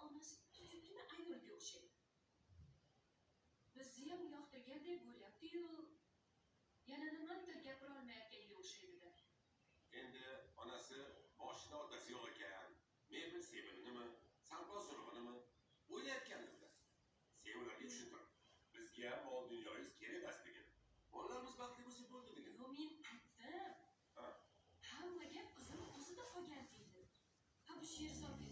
onasi tushukgina ayolga o'xshaydi. Bizni ham yoqtirgandek bo'lyapti-yu, yana nimanidir gapira olmayotganga o'xshaydi-da. Endi onasi boshida otasi yo'q ekan. Mebel sevinimi, savdo surug'inimi o'ylayotganimda. Sevinlarga tushuntirib. Bizga ham mol dunyoyingiz kerak emasligini. Bolalarimiz baxtli bo'lsa bo'ldi degan. Yo, men aytdim. Ha. Hamma gap qizim o'zida qolgan deydi. Ha, bu Sherzodga